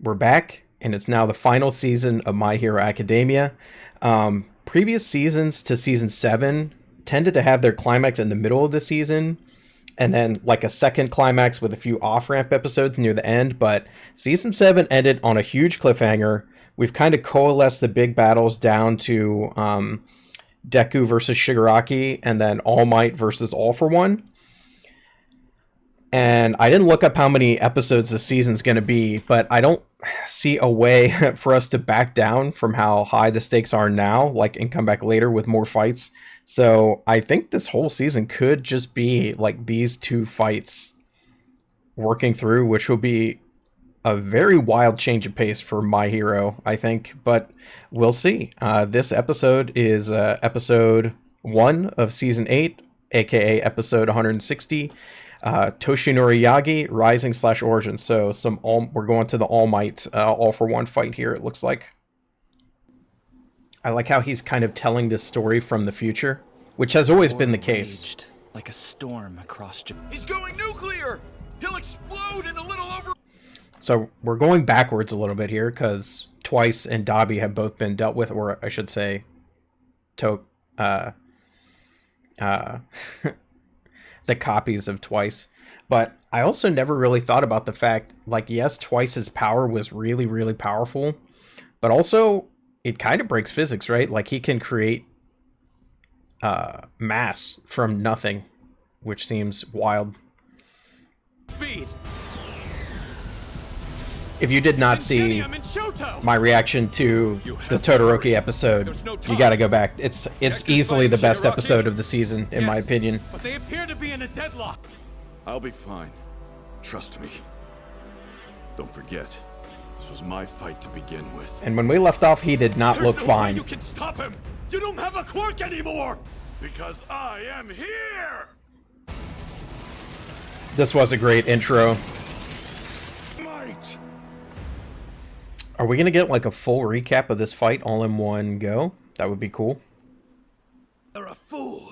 we're back, and it's now the final season of My Hero Academia. Previous seasons to season 7 tended to have their climax in the middle of the season, and then like a second climax with a few off-ramp episodes near the end, but season 7 ended on a huge cliffhanger. We've kind of coalesced the big battles down to Deku versus Shigaraki, and then All Might versus All for One. And I didn't look up how many episodes this season's going to be, but I don't see a way for us to back down from how high the stakes are now, like, and come back later with more fights. So I think this whole season could just be like these two fights working through, which will be a very wild change of pace for My Hero, I think, but we'll see. This episode is episode 1 of season 8, aka episode 160. Toshinori Yagi, Rising / Origin. So we're going to the All Might, All for One fight here, it looks like. I like how he's kind of telling this story from the future, which has always been the case. Like a storm across Japan. He's going nuclear! He'll explode in a little over... So we're going backwards a little bit here, because Twice and Dabi have both been dealt with, or I should say, the copies of Twice. But I also never really thought about the fact, like, yes, Twice's power was really, really powerful, but also it kind of breaks physics, right? Like, he can create mass from nothing, which seems wild. Speed. If you did not see my reaction to the Todoroki episode, you gotta go back. It's easily the best episode of the season, in my opinion. But they appear to be in a deadlock. I'll be fine. Trust me. Don't forget, this was my fight to begin with. And when we left off, he did not look There's no way fine. you can stop him. You don't have a quirk anymore. Because I am here! This was a great intro. Might! Are we gonna get like a full recap of this fight all in one go? That would be cool. You're a fool.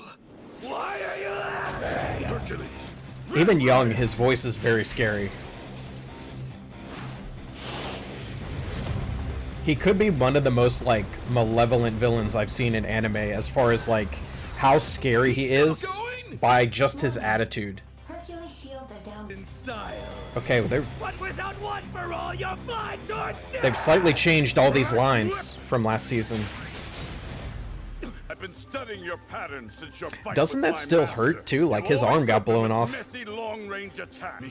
Why are you laughing? Hercules! Even young, his voice is very scary. He could be one of the most, like, malevolent villains I've seen in anime, as far as, like, how scary he is by just his attitude. Hercules shields are down In style. Okay, well, But without one for all, you're flying towards death. they've slightly changed all these lines from last season. I've been studying your patterns since your fight. Doesn't with that my still master. hurt, too? Like, You his arm always got suffer blown with off. Messy long-range attack.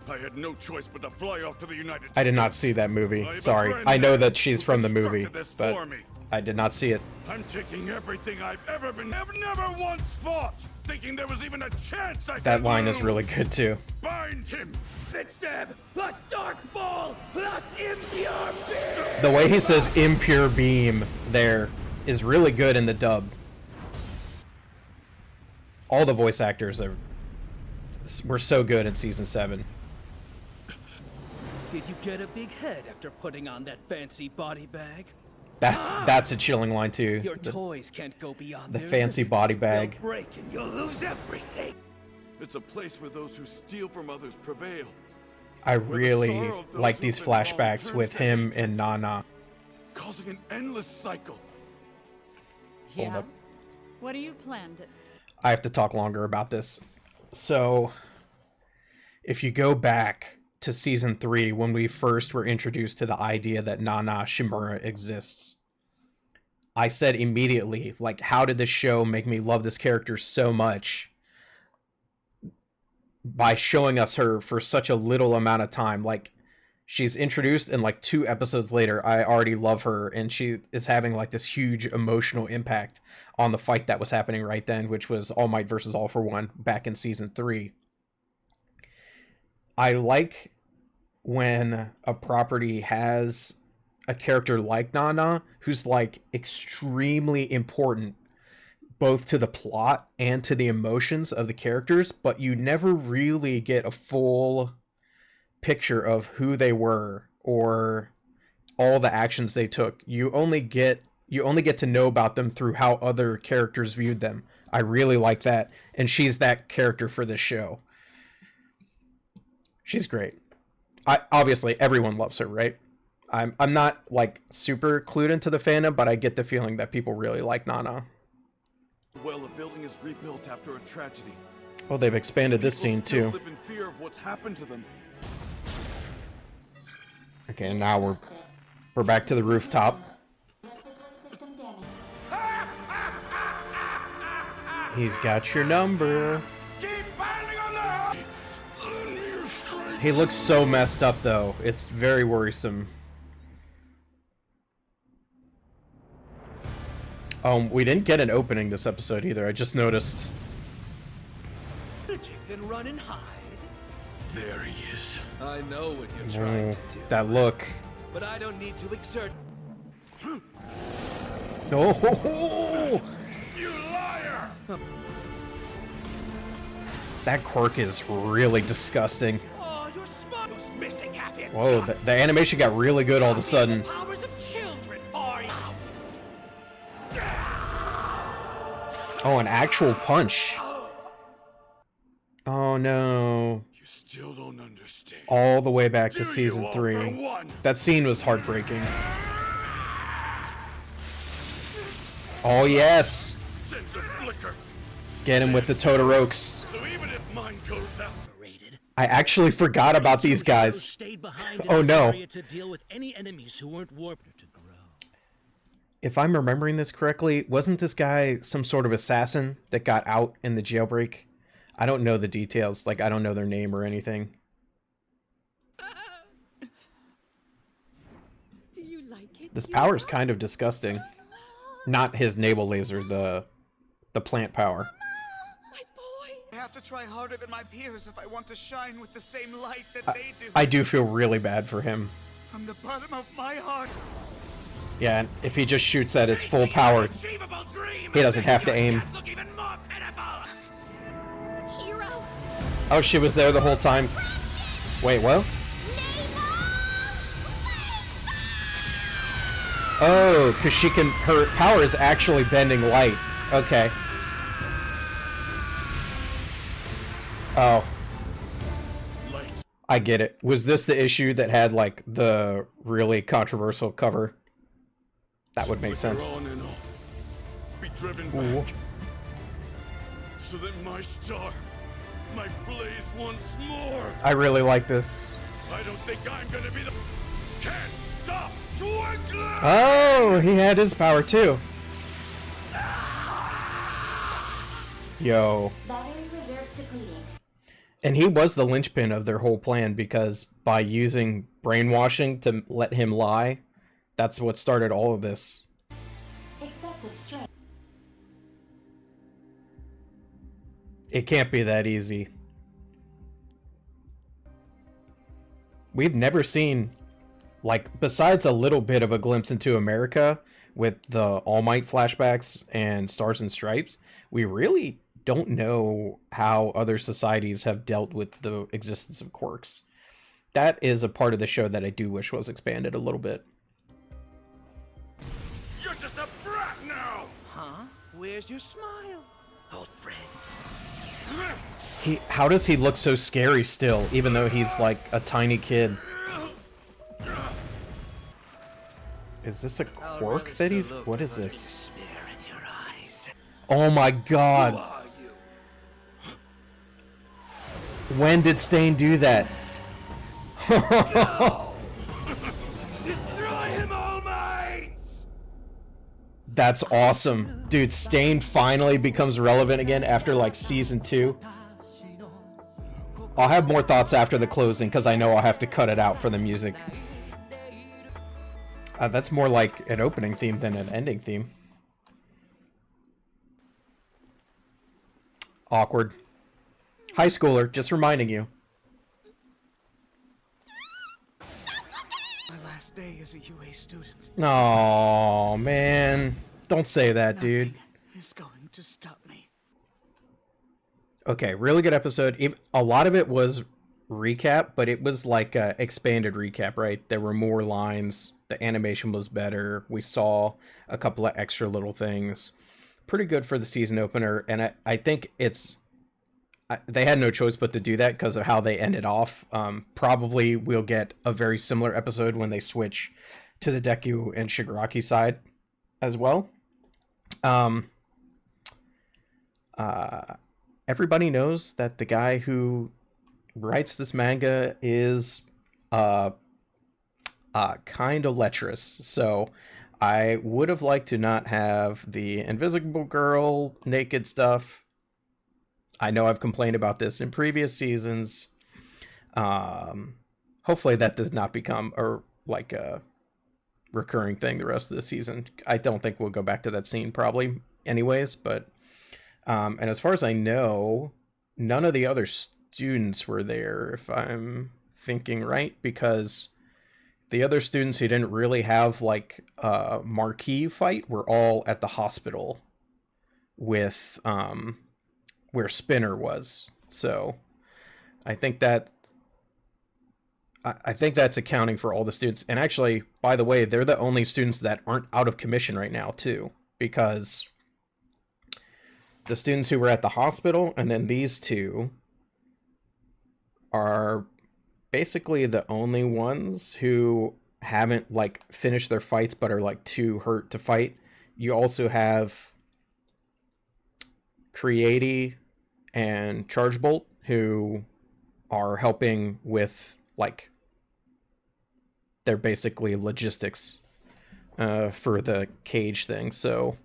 I had no choice but to fly off to the United States. I did not see that movie. I have a Sorry. friend I know there that she's who from the movie, constructed this but for me. I did not see it. I'm taking everything I've ever been. I've never once fought, thinking there was even a chance I could That line is lose. really good, too. Bind him. Bit stab plus dark ball plus impure beam. The way he says impure beam there is really good in the dub. All the voice actors were so good in season 7. Did you get a big head after putting on that fancy body bag? That's a chilling line too. Your toys can't go beyond the their fancy limits. body bag. They'll break and you'll lose everything. It's a place where those who steal from others prevail. I the really sorrow of those like who've these been wronged flashbacks turns with to him hatred. and Nana. Causing an endless cycle. Hold Yeah. up. What do you plan to? I have to talk longer about this. So, if you go back to season 3, when we first were introduced to the idea that Nana Shimura exists, I said immediately, like, how did this show make me love this character so much by showing us her for such a little amount of time? Like, she's introduced and like 2 episodes later, I already love her, and she is having like this huge emotional impact on the fight that was happening right then, which was All Might versus All for One back in season 3. I like when a property has a character like Nana who's like extremely important both to the plot and to the emotions of the characters, but you never really get a full picture of who they were or all the actions they took. You only get to know about them through how other characters viewed them. I really like that, and she's that character for this show. She's great. Obviously everyone loves her, right? I'm not like super clued into the fandom, but I get the feeling that people really like Nana. Well, a building is rebuilt after a tragedy. Oh, they've expanded this People scene still too. live in fear of what's happened to them. Okay, now we're back to the rooftop. System damage. He's got your number. Keep pounding on the He looks so messed up though. It's very worrisome. We didn't get an opening this episode either. I just noticed. The chicken run and hide. There he is. I know what you're trying to do. That look. But I don't need to exert. Oh, You liar! that quirk is really disgusting. Oh, your smile was missing half his Whoa, the animation got really good all of a sudden. powers of children far out. Oh, an actual punch. Oh no. You still don't understand. All the way back to Do season you all 3. for one? That scene was heartbreaking. Oh yes! Tend to flicker. Get him with the Todorokes. So even if mine goes out, I actually forgot about these guys. Stayed behind in Oh this no. area to deal with any enemies who weren't warped to grow. If I'm remembering this correctly, wasn't this guy some sort of assassin that got out in the jailbreak? I don't know the details. Like, I don't know their name or anything. Do you like it? This power is kind of disgusting. Not his navel laser, the plant power. My boy. I have to try harder than my peers if I want to shine with the same light that they do. I do feel really bad for him. From the bottom of my heart. Yeah, and if he just shoots at its full power, Achievable dream. he doesn't have to aim. Look even more pitiful. Hero. Oh, she was there the whole time. Wait, what? Oh, because her power is actually bending light. Okay. Oh. light. I get it. Was this the issue that had, like, the really controversial cover? That would make sense. On and off. Be driven Ooh. back. So that my star might blaze once more. I really like this. I don't think I'm gonna be the. Can't stop Twinkling! Oh, he had his power too. Yo. Battery reserves depleting. And he was the linchpin of their whole plan because by using brainwashing to let him lie, that's what started all of this. Excessive strength. It can't be that easy. We've never seen, like, besides a little bit of a glimpse into America with the All Might flashbacks and Stars and Stripes, we really don't know how other societies have dealt with the existence of quirks. That is a part of the show that I do wish was expanded a little bit. You're just a brat now! Huh? Where's your smile, old friend? How does he look so scary still, even though he's like a tiny kid? Is this a quirk that he's... What is this? Despair in your eyes. Oh my god! Are you? When did Stain do that? Destroy him, All Might! That's awesome. Dude, Stain finally becomes relevant again after like season 2. I'll have more thoughts after the closing because I know I'll have to cut it out for the music. That's more like an opening theme than an ending theme. Awkward. High schooler, just reminding you. My last day as a UA student. Oh man. Don't say that, dude. Nothing is going to stop me. Okay, really good episode. A lot of it was recap, but it was like a expanded recap, right? There were more lines. The animation was better. We saw a couple of extra little things. Pretty good for the season opener, and I think it's they had no choice but to do that because of how they ended off. Probably we'll get a very similar episode when they switch to the Deku and Shigaraki side as well. Everybody knows that the guy who writes this manga is kind of lecherous, so I would have liked to not have the Invisible Girl naked stuff. I know I've complained about this in previous seasons. Hopefully that does not become a recurring thing the rest of the season. I don't think we'll go back to that scene probably anyways, but and as far as I know, none of the other students were there, if I'm thinking right, because the other students who didn't really have like a marquee fight were all at the hospital with where Spinner was. So I think that's accounting for all the students. And actually, by the way, they're the only students that aren't out of commission right now too, because the students who were at the hospital and then these two are basically the only ones who haven't like finished their fights but are like too hurt to fight. You also have Creati and Chargebolt who are helping with like they're basically logistics for the cage thing. So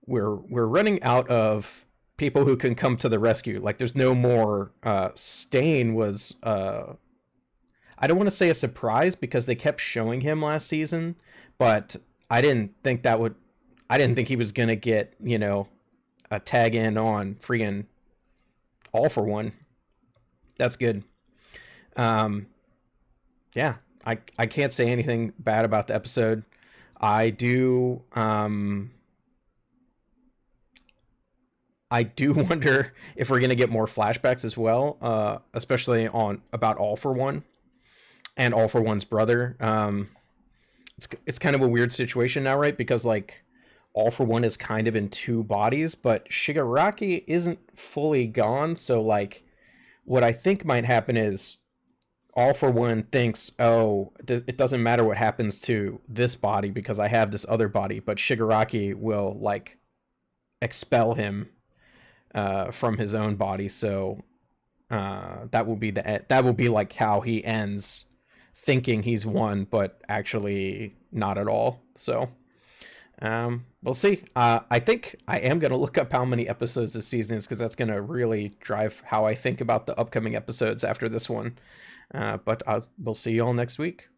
we're running out of people who can come to the rescue. Like there's no more. Stain was I don't want to say a surprise because they kept showing him last season, but I didn't think he was gonna get, you know, a tag in on freaking All for One. That's good. Yeah, I can't say anything bad about the episode. I do wonder if we're gonna get more flashbacks as well, especially on about All for One and All for One's brother. It's kind of a weird situation now, right? Because like All for One is kind of in two bodies, but Shigaraki isn't fully gone. So like, what I think might happen is All for One thinks, oh, it doesn't matter what happens to this body because I have this other body, but Shigaraki will like expel him from his own body. So that will be like how he ends, thinking he's won, but actually not at all. So we'll see. I think I am going to look up how many episodes this season is because that's going to really drive how I think about the upcoming episodes after this one. But we'll see you all next week.